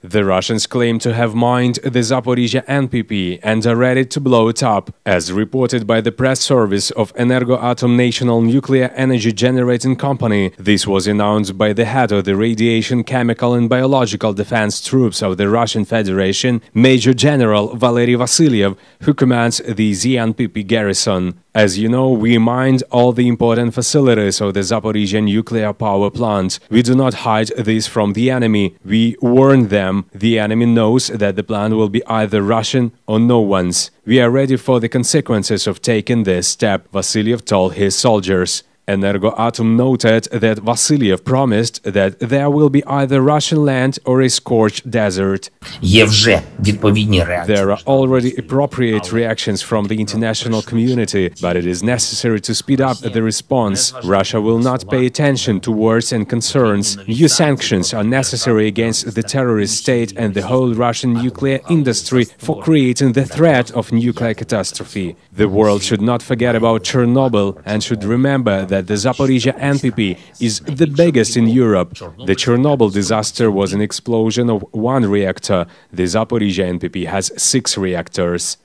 The Russians claim to have mined the Zaporizhzhia NPP and are ready to blow it up. As reported by the press service of Energoatom National Nuclear Energy Generating Company, this was announced by the head of the Radiation, Chemical and Biological Defense Troops of the Russian Federation, Major General Valery Vasilyev, who commands the ZNPP garrison. As you know, we mined all the important facilities of the Zaporizhzhia nuclear power plant. We do not hide this from the enemy. We warn them. The enemy knows that the plant will be either Russian or no one's. We are ready for the consequences of taking this step, Vasilyev told his soldiers. Energoatom noted that Vasilyev promised that there will be either Russian land or a scorched desert. There are already appropriate reactions from the international community, but it is necessary to speed up the response. Russia will not pay attention to words and concerns. New sanctions are necessary against the terrorist state and the whole Russian nuclear industry for creating the threat of nuclear catastrophe. The world should not forget about Chernobyl and should remember that the Zaporizhzhia NPP is the biggest in Europe. The Chernobyl disaster was an explosion of one reactor. The Zaporizhzhia NPP has 6 reactors.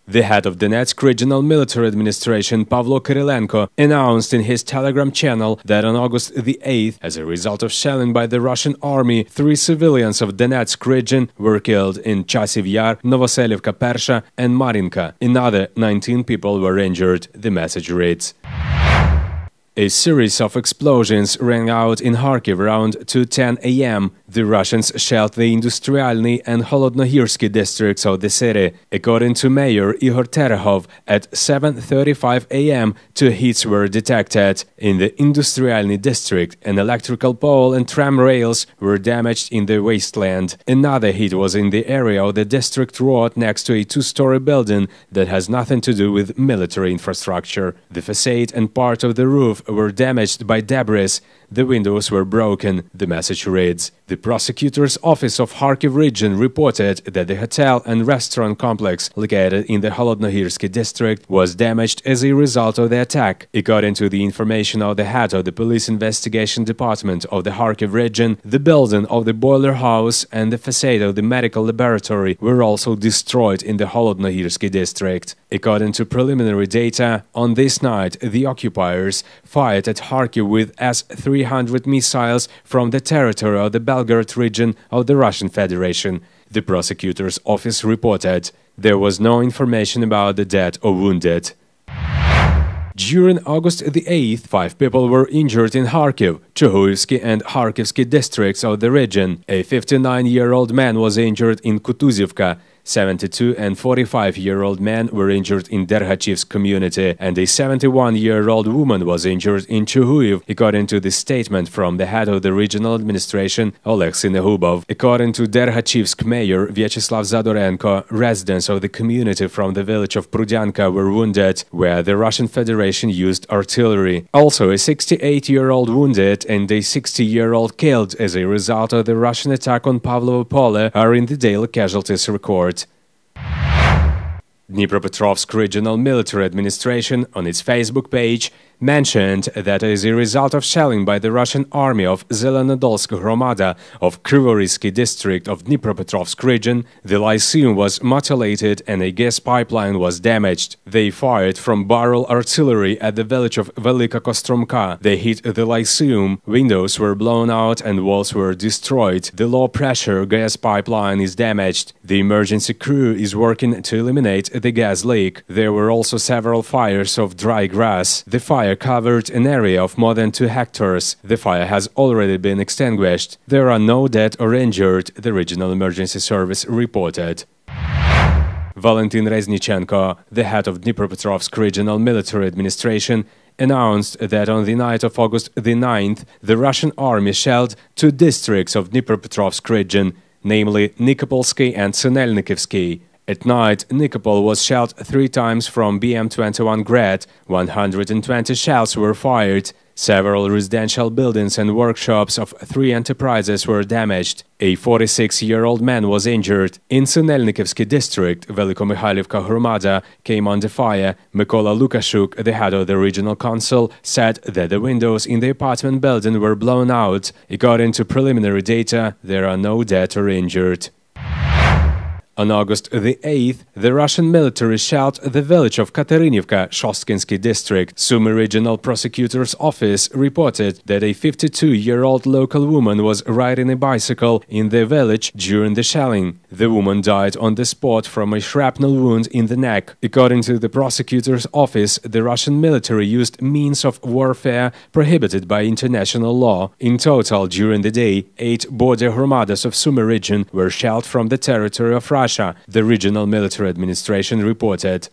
The head of Donetsk Regional Military Administration, Pavlo Kyrylenko, announced in his Telegram channel that on August the 8th, as a result of shelling by the Russian army, 3 civilians of Donetsk region were killed in Chasiv Yar, Novoselivka Persha and Marinka. Another 19 people were injured, the message reads. A series of explosions rang out in Kharkiv around 2:10 a.m. The Russians shelled the Industrialny and Holodnohirsky districts of the city. According to Mayor Igor Terehov, at 7:35 a.m. 2 hits were detected. In the Industrialny district, an electrical pole and tram rails were damaged in the wasteland. Another hit was in the area of the district road next to a 2-story building that has nothing to do with military infrastructure. The facade and part of the roof were damaged by debris. The windows were broken, the message reads. The prosecutor's office of Kharkiv region reported that the hotel and restaurant complex located in the Holodnohirsky district was damaged as a result of the attack. According to the information of the head of the police investigation department of the Kharkiv region, the building of the boiler house and the facade of the medical laboratory were also destroyed in the Holodnohirsky district. According to preliminary data, on this night the occupiers fired at Kharkiv with S-300 missiles from the territory of the Belgorod region of the Russian Federation. The prosecutor's office reported there was no information about the dead or wounded. During August the 8th, 5 people were injured in Kharkiv, Chuhuivsky and Kharkivsky districts of the region. A 59-year-old man was injured in Kutuzivka. 72 and 45-year-old men were injured in Derhachivsk community, and a 71-year-old woman was injured in Chuhuiv, according to the statement from the head of the regional administration, Oleg Sinehubov. According to Derhachivsk mayor Vyacheslav Zadorenko, residents of the community from the village of Prudyanka were wounded, where the Russian Federation used artillery. Also, a 68-year-old wounded and a 60-year-old killed as a result of the Russian attack on Pavlovo Pole are in the daily casualties record. Dnipropetrovsk Regional Military Administration, on its Facebook page, mentioned that as a result of shelling by the Russian army of Zelenodolsk Hromada of Kryvorizkyi district of Dnipropetrovsk region, the lyceum was mutilated and a gas pipeline was damaged. They fired from barrel artillery at the village of Velika Kostromka. They hit the lyceum, windows were blown out and walls were destroyed. The low-pressure gas pipeline is damaged. The emergency crew is working to eliminate the gas leak. There were also several fires of dry grass. The fire covered an area of more than 2 hectares. The fire has already been extinguished. There are no dead or injured, the regional emergency service reported. Valentin Reznichenko, the head of Dnipropetrovsk Regional Military Administration, announced that on the night of August the 9th, the Russian army shelled 2 districts of Dnipropetrovsk region, namely Nikopolsky and Sinelnikivsky. At night, Nikopol was shelled 3 times from BM-21 Grad, 120 shells were fired. Several residential buildings and workshops of 3 enterprises were damaged. A 46-year-old man was injured. In Sinelnikivsky district, Velikomihailivka Hromada came under fire. Mykola Lukashuk, the head of the regional council, said that the windows in the apartment building were blown out. According to preliminary data, there are no dead or injured. On August the 8th, the Russian military shelled the village of Katerynivka, Shoskinsky district. Sumy Regional Prosecutor's Office reported that a 52-year-old local woman was riding a bicycle in the village during the shelling. The woman died on the spot from a shrapnel wound in the neck. According to the prosecutor's office, the Russian military used means of warfare prohibited by international law. In total, during the day, 8 border hromadas of Sumy region were shelled from the territory of Russia, the regional military administration reported.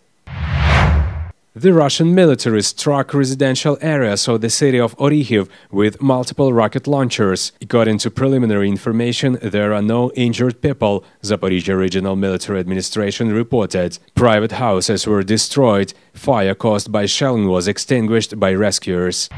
The Russian military struck residential areas of the city of Orikhiv with multiple rocket launchers. According to preliminary information, there are no injured people, Zaporizhzhia Regional Military Administration reported. Private houses were destroyed. Fire caused by shelling was extinguished by rescuers.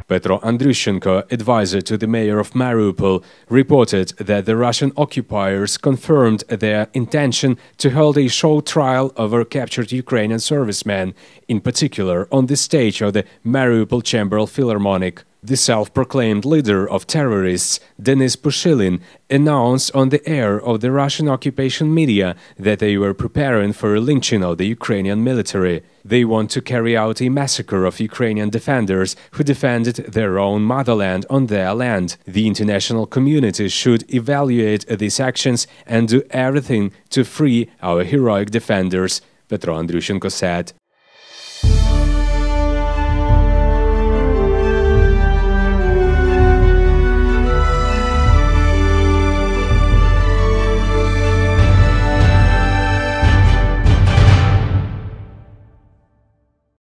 Petro Andrющenko, advisor to the mayor of Mariupol, reported that the Russian occupiers confirmed their intention to hold a show trial over captured Ukrainian servicemen, in particular on the stage of the Mariupol Chamber Philharmonic. The self-proclaimed leader of terrorists, Denis Pushilin, announced on the air of the Russian occupation media that they were preparing for a lynching of the Ukrainian military. They want to carry out a massacre of Ukrainian defenders who defended their own motherland on their land. The international community should evaluate these actions and do everything to free our heroic defenders, Petro Andrющenko said.